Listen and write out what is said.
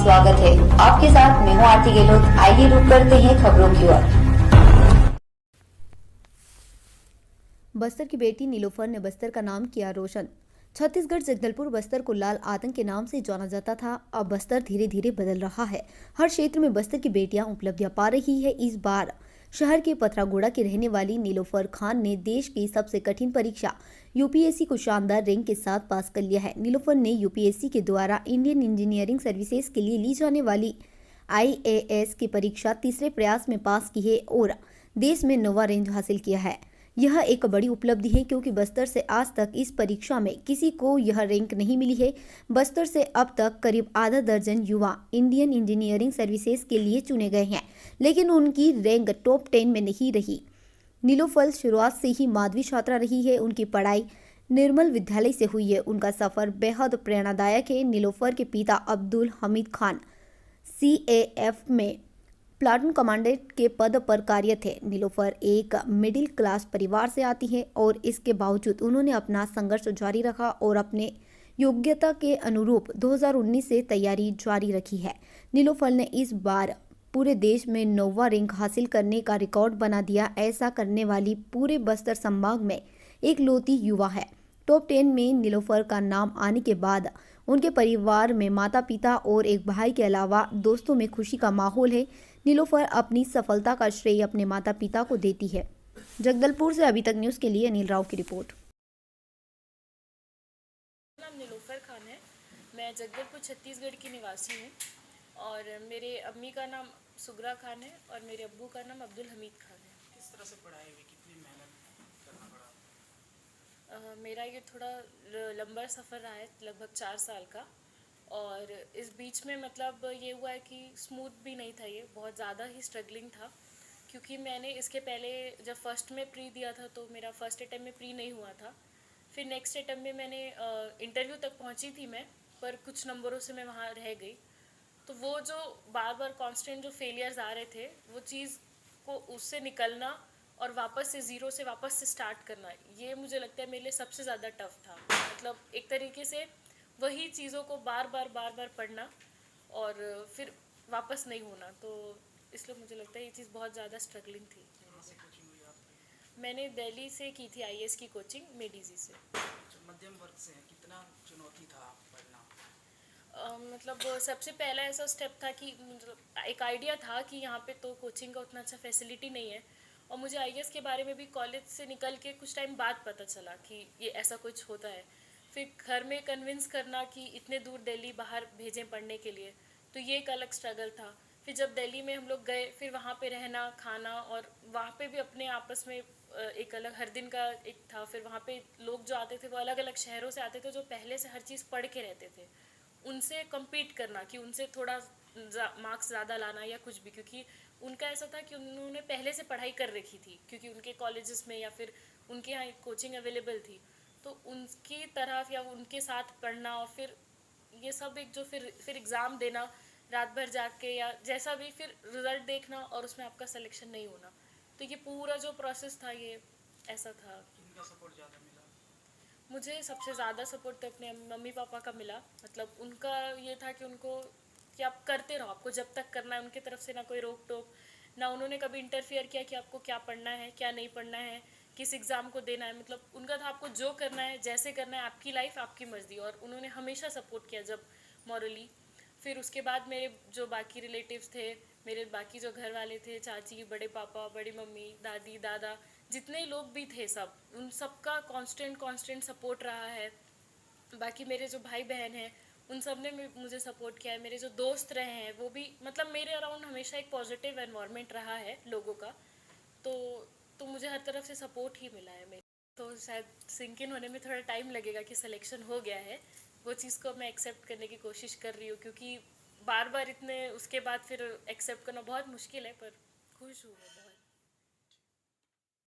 स्वागत है। आपके साथ मैं हूँ आरती गहलोत। आइए रुक करते हैं खबरों की ओर। बस्तर की बेटी नीलोफर ने बस्तर का नाम किया रोशन। छत्तीसगढ़ जगदलपुर बस्तर को लाल आतंक के नाम से जाना जाता था। अब बस्तर धीरे धीरे बदल रहा है। हर क्षेत्र में बस्तर की बेटियां उपलब्धियां पा रही है। इस बार शहर के पथरागोड़ा की रहने वाली नीलोफर खान ने देश की सबसे कठिन परीक्षा यूपीएससी को शानदार रैंक के साथ पास कर लिया है। नीलोफर ने यूपीएससी के द्वारा इंडियन इंजीनियरिंग सर्विसेज के लिए ली जाने वाली IAS की परीक्षा तीसरे प्रयास में पास की है और देश में 9वां रैंक हासिल किया है। यह एक बड़ी उपलब्धि है क्योंकि बस्तर से आज तक इस परीक्षा में किसी को यह रैंक नहीं मिली है। बस्तर से अब तक करीब आधा दर्जन युवा इंडियन इंजीनियरिंग सर्विसेज के लिए चुने गए हैं, लेकिन उनकी रैंक टॉप 10 में नहीं रही। नीलोफर शुरुआत से ही माध्यमिक छात्रा रही है। उनकी पढ़ाई निर्मल विद्यालय से हुई है। उनका सफर बेहद प्रेरणादायक है। नीलोफर के पिता अब्दुल हमीद खान CAF में प्लाटून कमांडेंट के पद पर कार्य थे। नीलोफर एक मिडिल क्लास परिवार से आती है और इसके बावजूद उन्होंने अपना संघर्ष जारी रखा और अपने योग्यता के अनुरूप 2019 से तैयारी जारी रखी है। नीलोफर ने इस बार पूरे देश में 9वां रैंक हासिल करने का रिकॉर्ड बना दिया। ऐसा करने वाली पूरे बस्तर संभाग में एक लौती युवा है। टॉप 10 में नीलोफर का नाम आने के बाद उनके परिवार में माता पिता और एक भाई के अलावा दोस्तों में खुशी का माहौल है। नीलोफर अपनी सफलता का श्रेय अपने माता पिता को देती है। जगदलपुर से अभी तक न्यूज़ के लिए अनिल राव की रिपोर्ट। मेरा नाम नीलोफर खान है। मैं जगदलपुर छत्तीसगढ़ की निवासी हूँ और मेरे अम्मी का नाम सुगरा खान है और मेरे अब्बू का नाम अब्दुल हमीद खान है। किस तरह से पढ़ाई हुई, कितनी मेहनत करना पड़ा? मेरा ये थोड़ा लंबा सफ़र रहा है, लगभग 4 साल का। और इस बीच में मतलब ये हुआ है कि स्मूथ भी नहीं था, ये बहुत ज़्यादा ही स्ट्रगलिंग था क्योंकि मैंने इसके पहले जब फर्स्ट में प्री दिया था तो मेरा फर्स्ट अटैम्प्ट में प्री नहीं हुआ था। फिर नेक्स्ट अटैम्प्ट में मैंने इंटरव्यू तक पहुंची थी मैं, पर कुछ नंबरों से मैं वहाँ रह गई। तो वो जो बार बार कांस्टेंट जो फेलियर्स आ रहे थे, वो चीज़ को उससे निकलना और वापस से ज़ीरो से वापस से स्टार्ट करना, ये मुझे लगता है मेरे लिए सबसे ज़्यादा टफ था। मतलब एक तरीके से वही चीज़ों को बार बार पढ़ना और फिर वापस नहीं होना, तो इसलिए मुझे लगता है ये चीज़ बहुत ज़्यादा स्ट्रगलिंग थी। कहाँ से कोचिंग हुई आपकी? मैंने दिल्ली से की थी IAS की कोचिंग, मेडीजी से। जो मध्यम वर्ग से है, कितना चुनौती था पढ़ना? मतलब सबसे पहला ऐसा स्टेप था कि मतलब एक आइडिया था कि यहाँ पे तो कोचिंग का उतना अच्छा फैसिलिटी नहीं है, और मुझे IAS के बारे में भी कॉलेज से निकल के कुछ टाइम बाद पता चला कि ये ऐसा कुछ होता है। फिर घर में कन्विंस करना कि इतने दूर दिल्ली बाहर भेजें पढ़ने के लिए, तो ये एक अलग स्ट्रगल था। फिर जब दिल्ली में हम लोग गए, फिर वहाँ पे रहना, खाना, और वहाँ पे भी अपने आपस में एक अलग हर दिन का एक था। फिर वहाँ पे लोग जो आते थे वो अलग अलग शहरों से आते थे, जो पहले से हर चीज़ पढ़ के रहते थे। उनसे कम्पीट करना कि उनसे थोड़ा मार्क्स ज़्यादा लाना या कुछ भी, क्योंकि उनका ऐसा था कि उन्होंने पहले से पढ़ाई कर रखी थी, क्योंकि उनके कॉलेजेस में या फिर उनके यहाँ कोचिंग अवेलेबल थी। तो उनकी तरफ या उनके साथ पढ़ना और फिर ये सब एक जो फिर एग्ज़ाम देना रात भर जाग के या जैसा भी, फिर रिज़ल्ट देखना और उसमें आपका सिलेक्शन नहीं होना, तो ये पूरा जो प्रोसेस था ये ऐसा था। किनका सपोर्ट ज़्यादा मिला? मुझे सबसे ज़्यादा सपोर्ट तो अपने मम्मी पापा का मिला। मतलब उनका ये था कि उनको कि आप करते रहो, आपको जब तक करना है। उनकी तरफ से ना कोई रोक टोक, ना उन्होंने कभी इंटरफियर किया कि आपको क्या पढ़ना है क्या नहीं पढ़ना है, किस एग्ज़ाम को देना है। मतलब उनका था आपको जो करना है जैसे करना है, आपकी लाइफ आपकी मर्ज़ी, और उन्होंने हमेशा सपोर्ट किया जब मॉरली। फिर उसके बाद मेरे जो बाकी रिलेटिव्स थे, मेरे बाकी जो घर वाले थे, चाची, बड़े पापा, बड़ी मम्मी, दादी, दादा, जितने लोग भी थे सब, उन सबका कांस्टेंट सपोर्ट रहा है। बाकी मेरे जो भाई बहन हैं उन सब ने मुझे सपोर्ट किया है। मेरे जो दोस्त रहे हैं वो भी, मतलब मेरे अराउंड हमेशा एक पॉजिटिव एनवायरनमेंट रहा है लोगों का, तो मुझे हर तरफ से सपोर्ट ही मिला है। मेरे तो शायद सिंक इन होने में थोड़ा टाइम लगेगा कि सिलेक्शन हो गया है, वो चीज़ को मैं एक्सेप्ट करने की कोशिश कर रही हूँ, क्योंकि बार बार इतने उसके बाद फिर एक्सेप्ट करना बहुत मुश्किल है, पर खुश हूँ मैं।